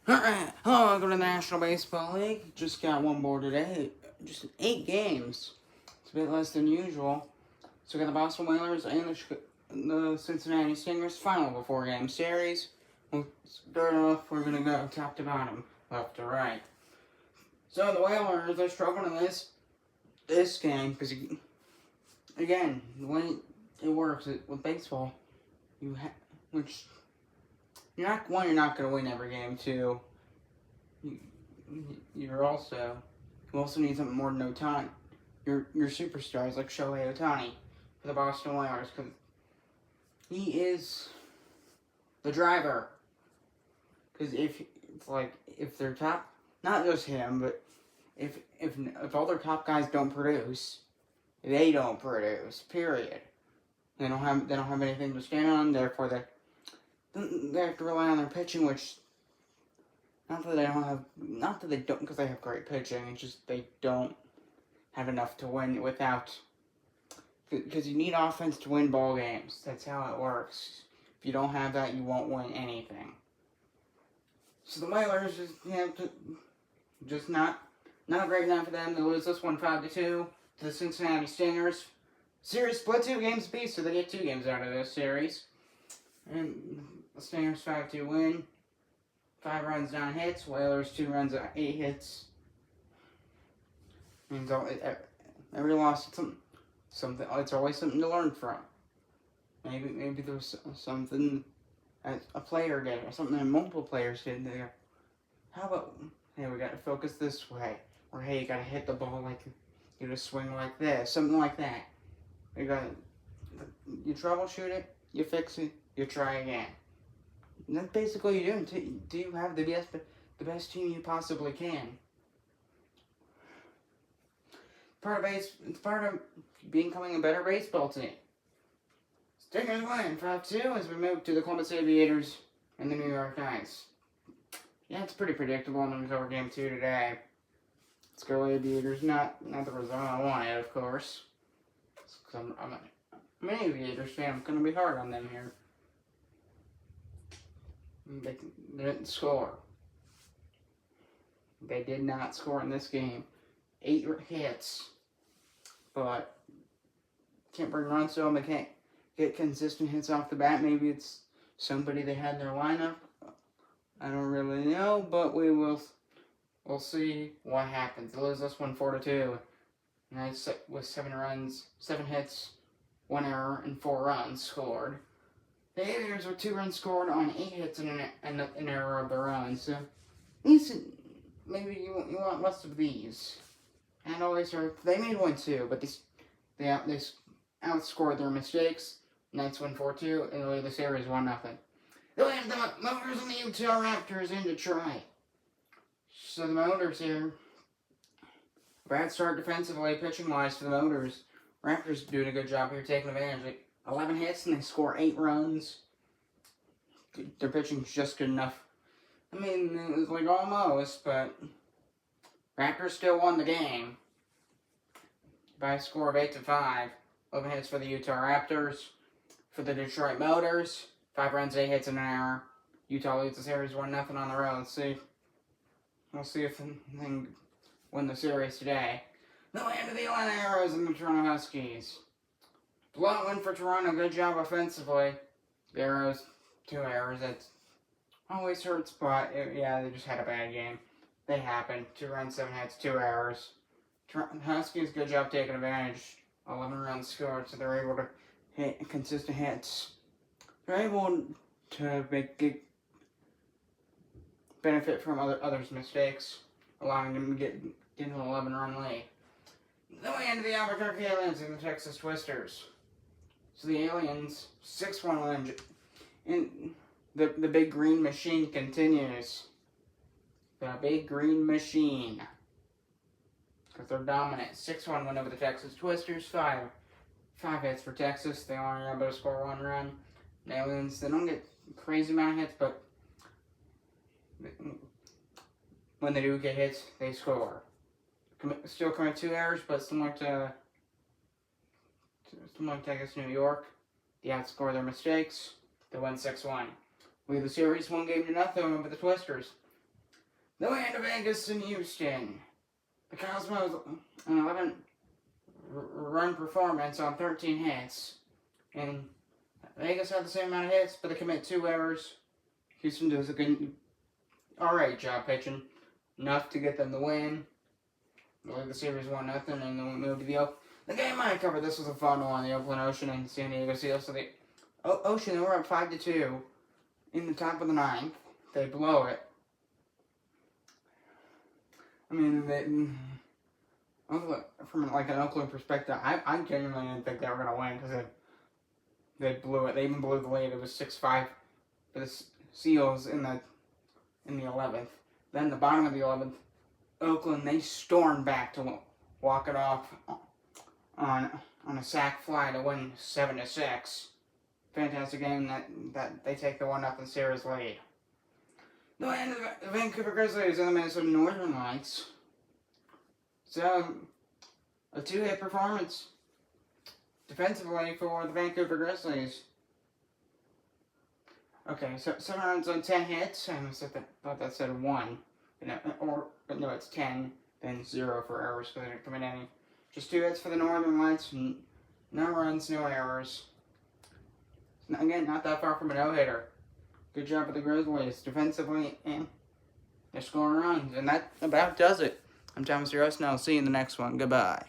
Alright, hello, welcome to the National Baseball League. Just got one more today. Just 8 games. It's a bit less than usual. So we got the Boston Whalers and the Cincinnati Stingers final of a 4-game series. We'll start off, we're going to go top to bottom, left to right. So the Whalers are struggling in this game because, again, the way it works with baseball, which you're not going to win every game. Two, you also need something more than Otani. Your superstars like Shohei Otani for the Boston Whalers, because he is the driver. Because if they're top, not just him, but if all their top guys don't produce, they don't produce. Period. They don't have anything to stand on. Therefore, they have to rely on their pitching, which not that they don't, because they have great pitching. It's just they don't have enough to win without. Because you need offense to win ball games. That's how it works. If you don't have that, you won't win anything. So the Whalers just not a great night for them. They lose this one 5-2 to the Cincinnati Stingers. Series split 2 games apiece, so they get 2 games out of this series. And the Stingers 5-2 win. 5 runs, 9 hits. Whalers 2 runs, 8 hits. Means every loss, something. It's always something to learn from. Maybe there's something a player did, or something that multiple players did. There. How about, hey, we got to focus this way, or hey, you got to hit the ball like you just swing like this, something like that. You troubleshoot it, you fix it, you try again. And that's basically what you're doing. Do you have the best team you possibly can? It's part of becoming a better baseball team. Stingers win 5-2 as we move to the Columbus Aviators and the New York Knights. Yeah, it's pretty predictable, and it was over game 2 today. Let's go Aviators. Not the result I wanted, of course. I'm an Aviators fan. I'm going to be hard on them here. They didn't score. They did not score in this game. 8 hits. But can't bring runs to them. They can't get consistent hits off the bat. Maybe it's somebody they had in their lineup. I don't really know, but we'll see what happens. They lose this one 4-2. Nice with 7 hits, 1 error, and 4 runs scored. The Aviators were 2 runs scored on 8 hits and an error of their own. So maybe you want less of these. And always they made 1 too, but they outscored their mistakes. Knights win 4-2, and lead the series 1-0. They'll have the Motors and the Utah Raptors in Detroit. So the Motors here. Bad start defensively, pitching-wise for the Motors. Raptors doing a good job here, taking advantage. 11 hits, and they score 8 runs. Their pitching's just good enough. I mean, it was like almost, but Raptors still won the game by a score of 8-5. 11 hits for the Utah Raptors. For the Detroit Motors, 5 runs, 8 hits, and an error. Utah leads the series 1-0 on the road. We'll see if they can win the series today. The land of the Atlanta Arrows and the Toronto Huskies. Blowout win for Toronto. Good job offensively. The Arrows, 2 errors. That always hurts, but they just had a bad game. They happened. 2 runs, 7 hits, 2 errors. Huskies, good job taking advantage. 11 runs scored, so they're able to hit consistent hits. They're able to benefit from others' mistakes, allowing them to get into an 11-run lead. Then we end the Albuquerque Aliens and the Texas Twisters. So the Aliens, 6-1 win, and the Big Green Machine continues. The Big Green Machine. Because they're dominant. 6-1 win over the Texas Twisters. 5 hits for Texas. They only are able to score 1 run. The Aliens, they don't get a crazy amount of hits, but when they do get hits, they score. Still commit 2 errors, but similar to New York, they outscore their mistakes. They win 6-1. We have the series 1-0 over the Twisters. The win to Vegas and Houston. The Cosmos, an 11-run performance on 13 hits. And Vegas had the same amount of hits, but they commit 2 errors. Houston does a good, alright job pitching. Enough to get them the win. I believe the series 1-0, and then we moved to the game I covered. This was a fun one. The Oakland Ocean and San Diego Seals. So the Ocean, they were up 5-2 in the top of the 9th. They blow it. I mean, from like an Oakland perspective, I genuinely didn't think they were gonna win because they blew it. They even blew the lead. It was 6-5 for the Seals in the 11th. Then the bottom of the 11th, Oakland, they stormed back to walk it off on a sac fly to win 7-6. Fantastic game that they take the 1-0 series lead. The win of the Vancouver Grizzlies and the Minnesota Northern Lights. So, a 2-hit performance defensively for the Vancouver Grizzlies. Okay, so 7 runs on 10 hits. I thought that said 1. But no, it's 10, then 0 for errors because they didn't commit any. Just 2 hits for the Northern Lights, no runs, no errors. Again, not that far from a no-hitter. Good job with the Grizzlies defensively, and they're scoring runs, and that about does it. I'm Thomas Ross, and I'll see you in the next one. Goodbye.